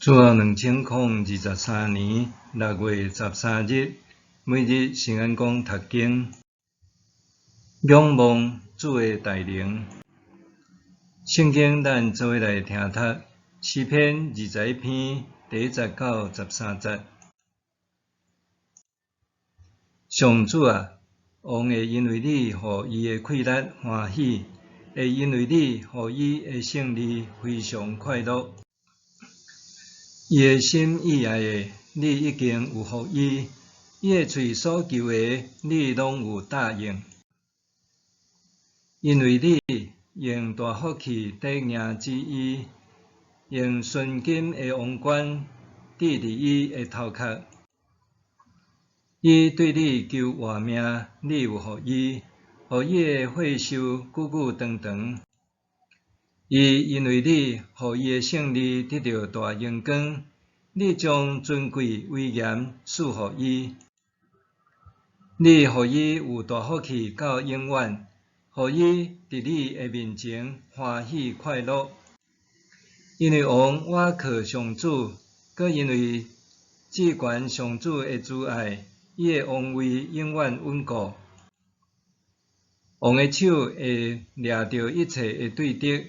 主后2023年6月13日，每日圣安宫读经，仰望主的大能。圣经咱做伙来听读诗篇21篇第19、13节。上主啊，王会因为你互伊的快乐欢喜，会因为你互伊的胜利非常快乐。伊的心意爱的，你已经有互伊；伊的喙所求的，你拢有答应。因为你用大福气得赢之伊，用纯金的王冠戴伫伊的头壳。伊对你求活命，你有互伊，互伊的血寿久久长长。伊因为你互伊的胜利得到大荣光，你将尊贵威严赐互伊。你互伊有大福气到永远，互伊伫你的面前欢喜快乐。因为王倚靠上主，搁因为至悬上主的慈爱，伊的王位永远稳固。王的手会抓着一切的对敌，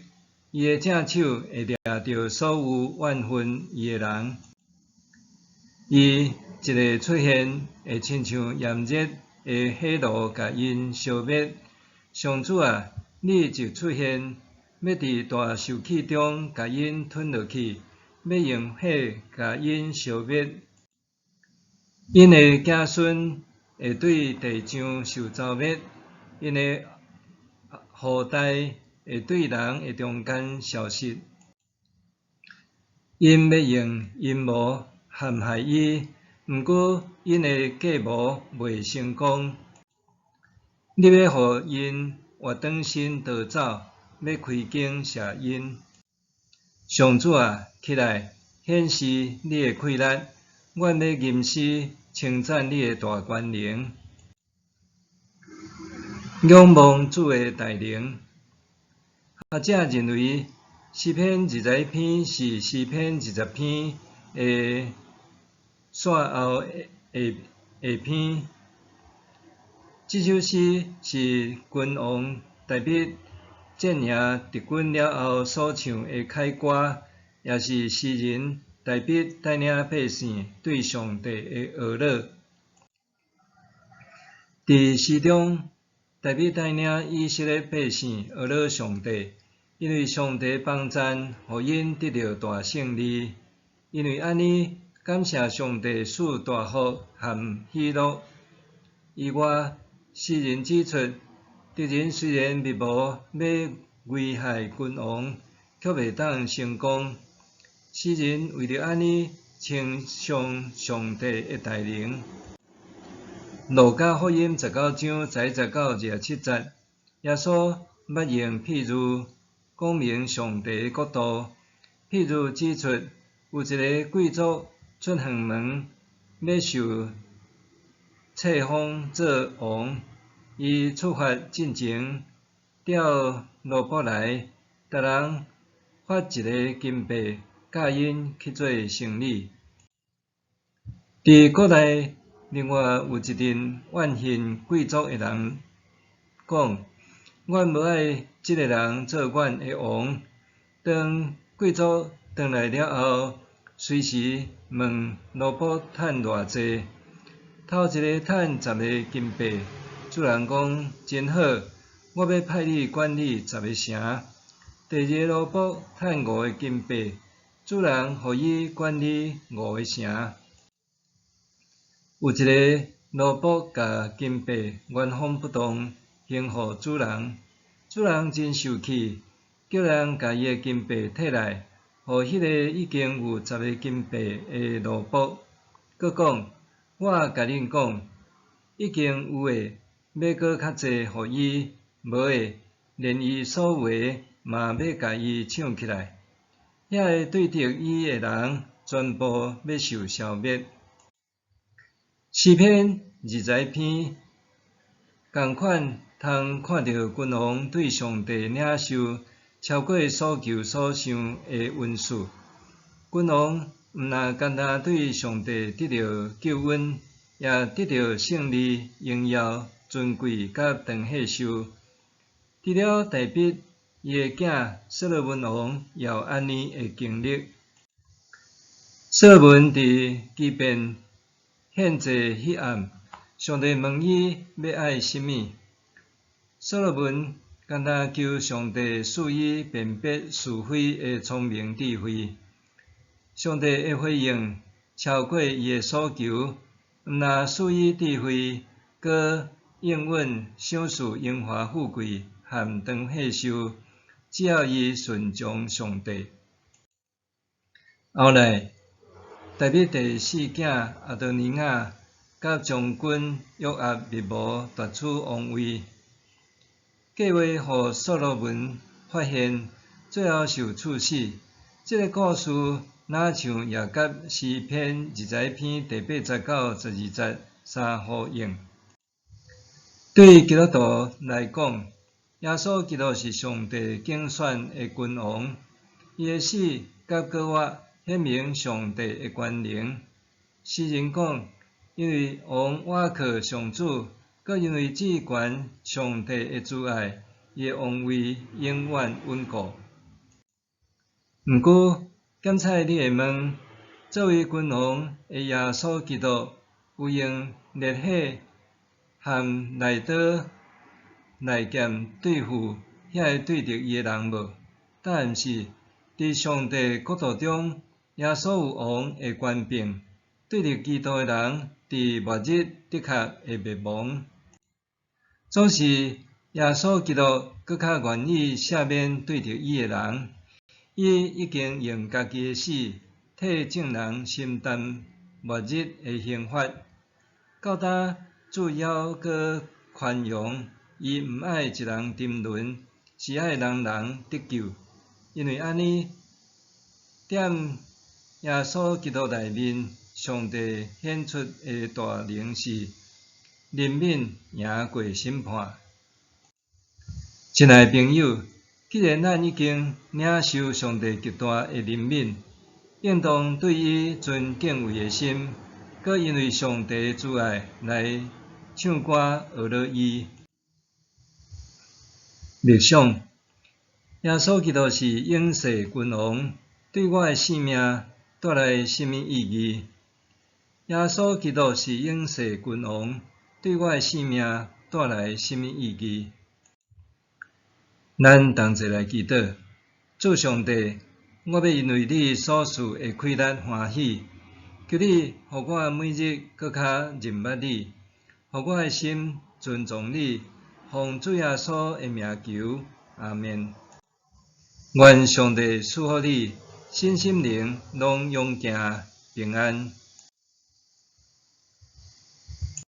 伊的正手会抓着所有怨恨伊的人。伊一个出现，会亲像炎热的火炉，甲因烧灭。上主啊，你就出现，要伫大受气中甲因吞落去，要用火甲因烧灭。因的子孙会对地上受糟灭，因的后代会对人的中间消失。因要用阴谋陷害伊，毋过因的计谋袂成功。你要互因活转身逃走，要开弓射因。上主啊，起来，显示你的快乐，阮要吟诗称赞你的大权能。仰望主的大能。学者认为，诗篇21篇是诗篇20篇的线后下篇。这首诗是君王大卫战赢敌军了后所唱的凯歌，也是诗人大卫带领百姓对上帝的学乐。伫诗中，大卫带领以色列百姓学乐上帝，因为上帝帮赞，互因得到大胜利。因为安尼，感谢上帝赐大福和喜乐。以外，诗人指出，敌人虽然密谋要危害君王，却袂当成功。诗人为着安尼称颂上帝的大能。路加福音19章11到27节，耶稣捌用譬如讲明上帝的国度。譬如指出，有一个贵族出远门，要受册封做王。伊出发进前，调奴仆来，逐人发一个金币，教因去做生理。伫国内，另外有一阵怨恨贵族的人讲：“阮无爱这个人做阮的王。”当贵族回来了后，随时问奴仆趁偌济。头一个趁10个金币。主人讲：“真好，我要派你管理10个城。”第二个奴仆趁5个金币，主人予伊管理5个城。有一个奴仆甲金币原封不动还互主人，主人真生气，叫人甲伊的金币摕来，互迄个已经有10个金币的奴仆。佮讲：“我甲恁讲，已经有诶。”要搁较济互伊，无诶，连伊所有诶嘛要甲伊抢起来。遐个对敌伊诶人，全部要受消灭。诗篇21篇，同款通看到君王对上帝领受超过所求所想诶恩赐。君王毋但单单对上帝得到救恩，也得到胜利、荣耀、尊贵甲长寿寿。除了大卫伊个囝所罗门王也有安尼个经历。所罗门伫基遍献祭迄暗，上帝问伊要爱什么？所罗门单单求上帝赐伊辨别是非的聪明智慧。上帝的回应超过伊的所求，毋但赐伊智慧，阁应允享受荣华富贵和长寿寿，只要伊顺从上帝。后来，大卫第四囝阿多尼雅甲将军约押密谋夺取王位，计划互所罗门发现，最后受处死。这个故事若像耶甲诗篇21篇第89、12节相呼应。对基督徒来讲，耶稣基督是上帝竞选的君王，伊的死甲过活显明上帝的权能。诗人讲，因为王倚靠上主，阁因为至悬上帝的慈爱，伊的王位永远稳固。毋过，检采你会问，作为君王的耶稣基督，有用热血和内刀来剑对付遐会对着伊的人无？答案是，伫上帝国度中，耶稣有王的权柄，对着基督的人，伫末日的确会灭亡。总是耶稣基督搁较愿意赦免对着伊的人。伊已经用家己的死，替众人承担末日的刑罚。到呾主要搁宽容，伊毋爱一人沉沦，是爱人人得救。因为安尼，踮耶稣基督内面，上帝显出的大能是怜悯赢过审判。亲爱的朋友，既然咱已经领受上帝极大的怜悯，应当对伊存敬畏的心，搁因为上帝的慈爱来唱歌学乐伊。默想，耶稣基督是永世君王，对我的生命带来什么意义？耶稣基督是永世君王，对我的生命带来什么意义？咱同齐来祈祷，主上帝，我要因为你所赐的快乐欢喜，求你互我每日搁较认捌你，互我的心尊重你，奉主耶稣的名求，阿们。愿上帝赐福你，身心灵拢永行平安。